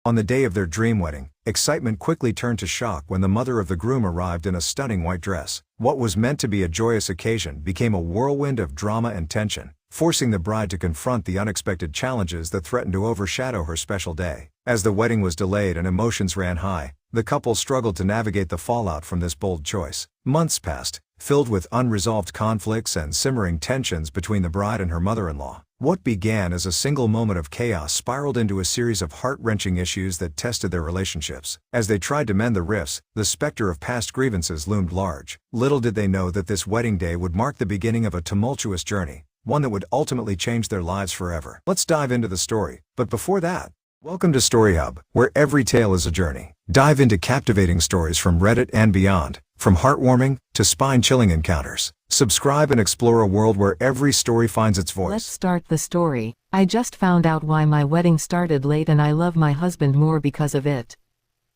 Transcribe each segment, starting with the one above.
On the day of their dream wedding, excitement quickly turned to shock when the mother of the groom arrived in a stunning white dress. What was meant to be a joyous occasion became a whirlwind of drama and tension, forcing the bride to confront the unexpected challenges that threatened to overshadow her special day. As the wedding was delayed and emotions ran high, the couple struggled to navigate the fallout from this bold choice. Months passed, filled with unresolved conflicts and simmering tensions between the bride and her mother-in-law. What began as a single moment of chaos spiraled into a series of heart-wrenching issues that tested their relationships. As they tried to mend the rifts, the specter of past grievances loomed large. Little did they know that this wedding day would mark the beginning of a tumultuous journey, one that would ultimately change their lives forever. Let's dive into the story, but before that, welcome to Story Hub, where every tale is a journey. Dive into captivating stories from Reddit and beyond, from heartwarming to spine-chilling encounters. Subscribe and explore a world where every story finds its voice. Let's start the story. I just found out why my wedding started late, and I love my husband more because of it.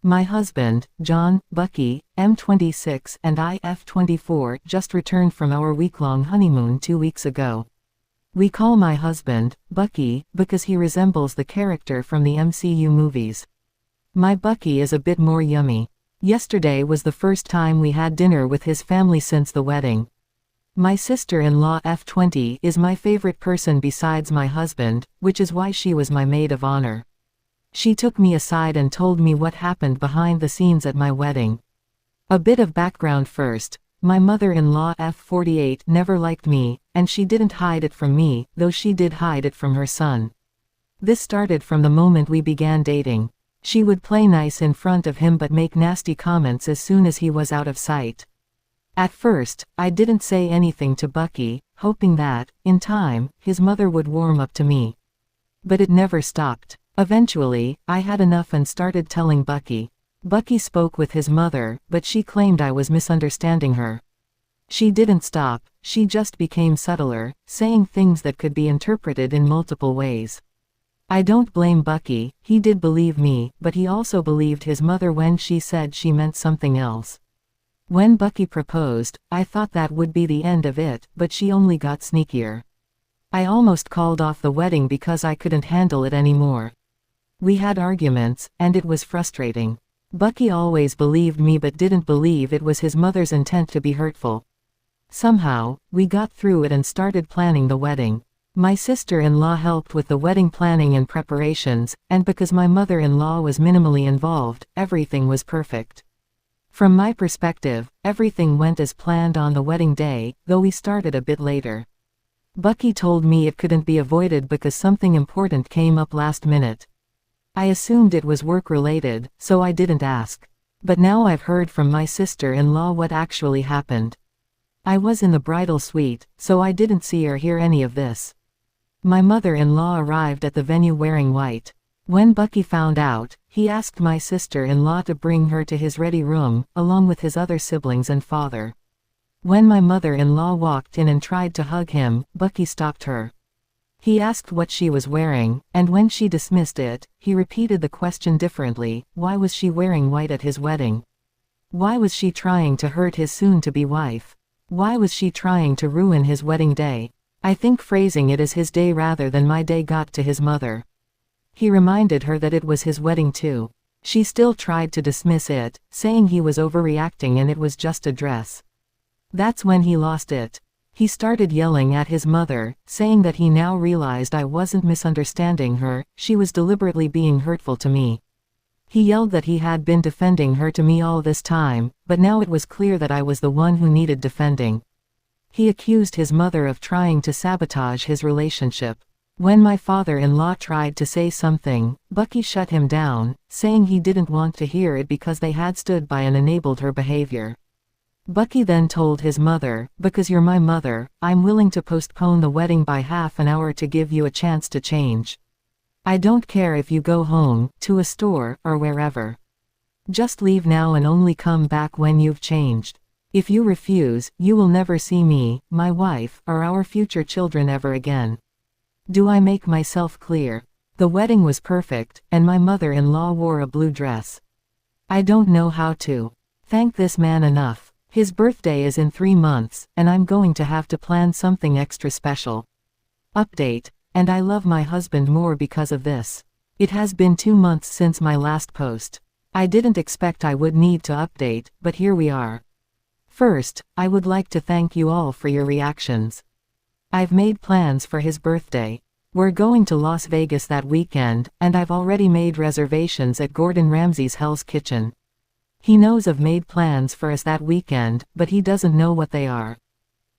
My husband, John, Bucky, M26 and I, F24, just returned from our week-long honeymoon 2 weeks ago. We call my husband Bucky because he resembles the character from the MCU movies. My Bucky is a bit more yummy. Yesterday was the first time we had dinner with his family since the wedding. My sister-in-law F20 is my favorite person besides my husband, which is why she was my maid of honor. She took me aside and told me what happened behind the scenes at my wedding. A bit of background first. My mother-in-law F48 never liked me, and she didn't hide it from me, though she did hide it from her son. This started from the moment we began dating. She would play nice in front of him but make nasty comments as soon as he was out of sight. At first, I didn't say anything to Bucky, hoping that, in time, his mother would warm up to me. But it never stopped. Eventually, I had enough and started telling Bucky. Bucky spoke with his mother, but she claimed I was misunderstanding her. She didn't stop, she just became subtler, saying things that could be interpreted in multiple ways. I don't blame Bucky, he did believe me, but he also believed his mother when she said she meant something else. When Bucky proposed, I thought that would be the end of it, but she only got sneakier. I almost called off the wedding because I couldn't handle it anymore. We had arguments, and it was frustrating. Bucky always believed me but didn't believe it was his mother's intent to be hurtful. Somehow, we got through it and started planning the wedding. My sister-in-law helped with the wedding planning and preparations, and because my mother-in-law was minimally involved, everything was perfect. From my perspective, everything went as planned on the wedding day, though we started a bit later. Bucky told me it couldn't be avoided because something important came up last minute. I assumed it was work-related, so I didn't ask. But now I've heard from my sister-in-law what actually happened. I was in the bridal suite, so I didn't see or hear any of this. My mother-in-law arrived at the venue wearing white. When Bucky found out, he asked my sister-in-law to bring her to his ready room, along with his other siblings and father. When my mother-in-law walked in and tried to hug him, Bucky stopped her. He asked what she was wearing, and when she dismissed it, he repeated the question differently: why was she wearing white at his wedding? Why was she trying to hurt his soon-to-be wife? Why was she trying to ruin his wedding day? I think phrasing it as his day rather than my day got to his mother. He reminded her that it was his wedding too. She still tried to dismiss it, saying he was overreacting and it was just a dress. That's when he lost it. He started yelling at his mother, saying that he now realized I wasn't misunderstanding her, she was deliberately being hurtful to me. He yelled that he had been defending her to me all this time, but now it was clear that I was the one who needed defending. He accused his mother of trying to sabotage his relationship. When my father-in-law tried to say something, Bucky shut him down, saying he didn't want to hear it because they had stood by and enabled her behavior. Bucky then told his mother, "Because you're my mother, I'm willing to postpone the wedding by half an hour to give you a chance to change. I don't care if you go home, to a store, or wherever. Just leave now and only come back when you've changed. If you refuse, you will never see me, my wife, or our future children ever again. Do I make myself clear?" The wedding was perfect, and my mother-in-law wore a blue dress. I don't know how to thank this man enough. His birthday is in 3 months, and I'm going to have to plan something extra special. Update. And I love my husband more because of this. It has been 2 months since my last post. I didn't expect I would need to update, but here we are. First, I would like to thank you all for your reactions. I've made plans for his birthday. We're going to Las Vegas that weekend, and I've already made reservations at Gordon Ramsay's Hell's Kitchen. He knows I've made plans for us that weekend, but he doesn't know what they are.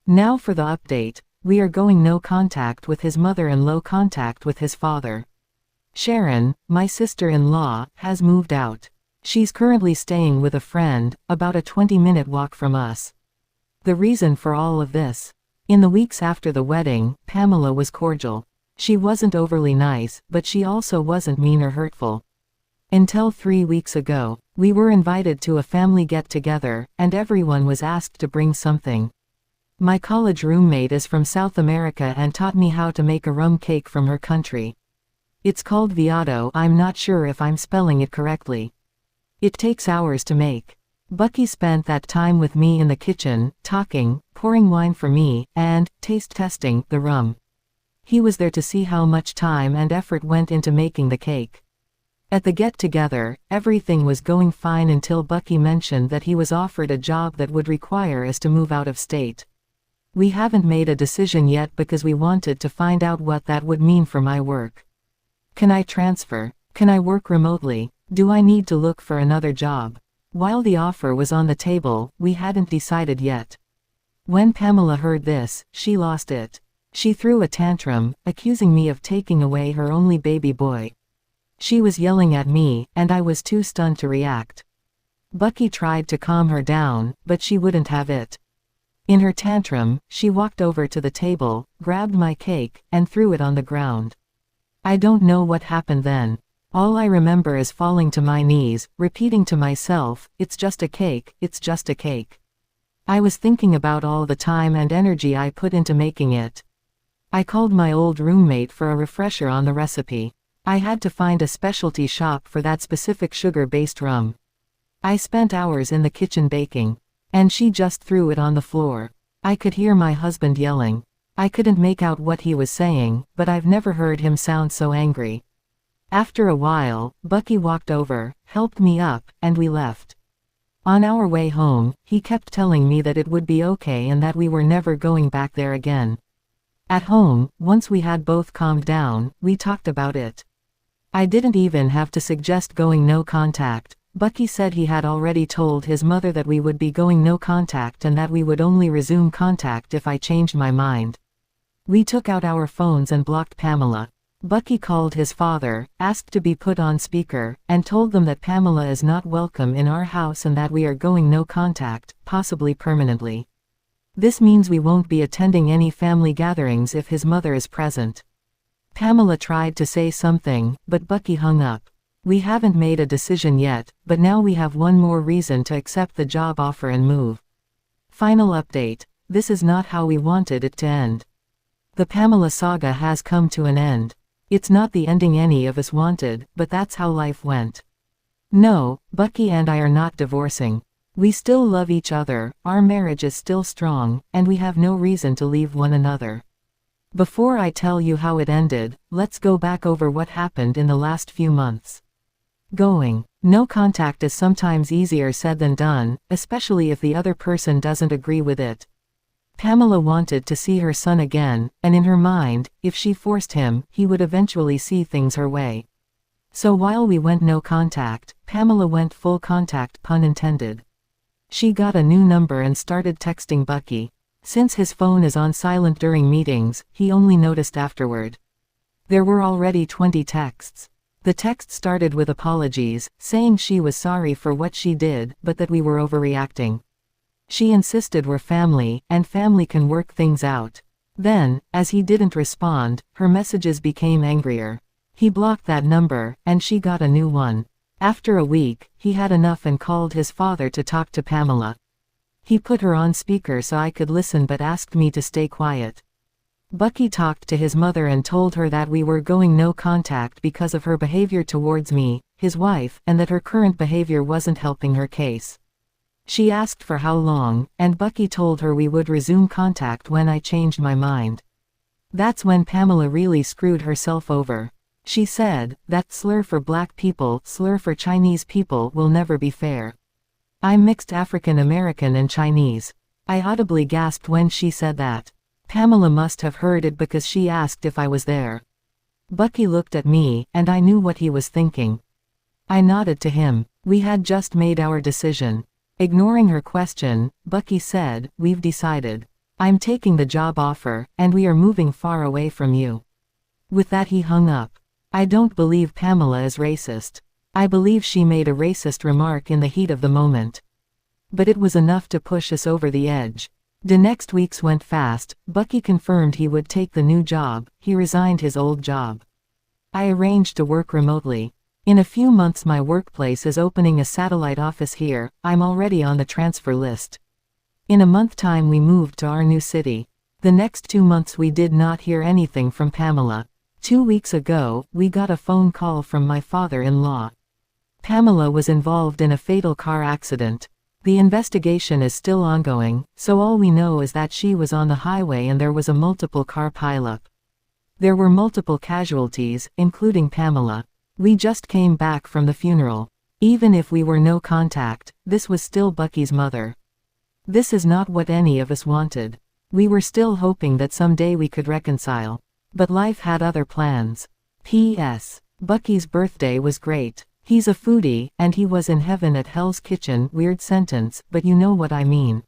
Now for the update. We are going no contact with his mother and low contact with his father. Sharon, my sister-in-law, has moved out. She's currently staying with a friend, about a 20-minute walk from us. The reason for all of this. In the weeks after the wedding, Pamela was cordial. She wasn't overly nice, but she also wasn't mean or hurtful. Until 3 weeks ago, we were invited to a family get-together, and everyone was asked to bring something. My college roommate is from South America and taught me how to make a rum cake from her country. It's called viado. I'm not sure if I'm spelling it correctly. It takes hours to make. Bucky spent that time with me in the kitchen, talking, pouring wine for me, and taste-testing the rum. He was there to see how much time and effort went into making the cake. At the get-together, everything was going fine until Bucky mentioned that he was offered a job that would require us to move out of state. We haven't made a decision yet because we wanted to find out what that would mean for my work. Can I transfer? Can I work remotely? Do I need to look for another job? While the offer was on the table, we hadn't decided yet. When Pamela heard this, she lost it. She threw a tantrum, accusing me of taking away her only baby boy. She was yelling at me, and I was too stunned to react. Bucky tried to calm her down, but she wouldn't have it. In her tantrum, she walked over to the table, grabbed my cake, and threw it on the ground. I don't know what happened then. All I remember is falling to my knees, repeating to myself, "It's just a cake, it's just a cake." I was thinking about all the time and energy I put into making it. I called my old roommate for a refresher on the recipe. I had to find a specialty shop for that specific sugar-based rum. I spent hours in the kitchen baking. And she just threw it on the floor. I could hear my husband yelling. I couldn't make out what he was saying, but I've never heard him sound so angry. After a while, Bucky walked over, helped me up, and we left. On our way home, he kept telling me that it would be okay and that we were never going back there again. At home, once we had both calmed down, we talked about it. I didn't even have to suggest going no contact. Bucky said he had already told his mother that we would be going no contact and that we would only resume contact if I changed my mind. We took out our phones and blocked Pamela. Bucky called his father, asked to be put on speaker, and told them that Pamela is not welcome in our house and that we are going no contact, possibly permanently. This means we won't be attending any family gatherings if his mother is present. Pamela tried to say something, but Bucky hung up. We haven't made a decision yet, but now we have one more reason to accept the job offer and move. Final update. This is not how we wanted it to end. The Pamela saga has come to an end. It's not the ending any of us wanted, but that's how life went. No, Bucky and I are not divorcing. We still love each other, our marriage is still strong, and we have no reason to leave one another. Before I tell you how it ended, let's go back over what happened in the last few months. Going no contact is sometimes easier said than done, especially if the other person doesn't agree with it. Pamela wanted to see her son again, and in her mind, if she forced him, he would eventually see things her way. So while we went no contact, Pamela went full contact, pun intended. She got a new number and started texting Bucky. Since his phone is on silent during meetings, he only noticed afterward. There were already 20 texts. The text started with apologies, saying she was sorry for what she did, but that we were overreacting. She insisted we're family, and family can work things out. Then, as he didn't respond, her messages became angrier. He blocked that number, and she got a new one. After a week, he had enough and called his father to talk to Pamela. He put her on speaker so I could listen but asked me to stay quiet. Bucky talked to his mother and told her that we were going no contact because of her behavior towards me, his wife, and that her current behavior wasn't helping her case. She asked for how long, and Bucky told her we would resume contact when I changed my mind. That's when Pamela really screwed herself over. She said, that slur for black people, slur for Chinese people will never be fair. I'm mixed African American and Chinese. I audibly gasped when she said that. Pamela must have heard it because she asked if I was there. Bucky looked at me, and I knew what he was thinking. I nodded to him. We had just made our decision. Ignoring her question, Bucky said, we've decided. I'm taking the job offer, and we are moving far away from you. With that he hung up. I don't believe Pamela is racist. I believe she made a racist remark in the heat of the moment. But it was enough to push us over the edge. The next weeks went fast. Bucky confirmed he would take the new job. He resigned his old job. I arranged to work remotely. In a few months my workplace is opening a satellite office here. I'm already on the transfer list. In a month time we moved to our new city. The next 2 months we did not hear anything from Pamela. 2 weeks ago, we got a phone call from my father-in-law. Pamela was involved in a fatal car accident. The investigation is still ongoing, so all we know is that she was on the highway and there was a multiple car pileup. There were multiple casualties, including Pamela. We just came back from the funeral. Even if we were no contact, this was still Bucky's mother. This is not what any of us wanted. We were still hoping that someday we could reconcile. But life had other plans. P.S. Bucky's birthday was great. He's a foodie, and he was in heaven at Hell's Kitchen. Weird sentence, but you know what I mean.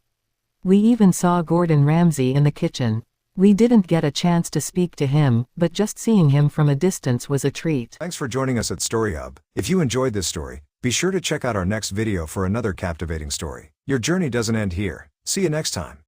We even saw Gordon Ramsay in the kitchen. We didn't get a chance to speak to him, but just seeing him from a distance was a treat. Thanks for joining us at Story Hub. If you enjoyed this story, be sure to check out our next video for another captivating story. Your journey doesn't end here. See you next time.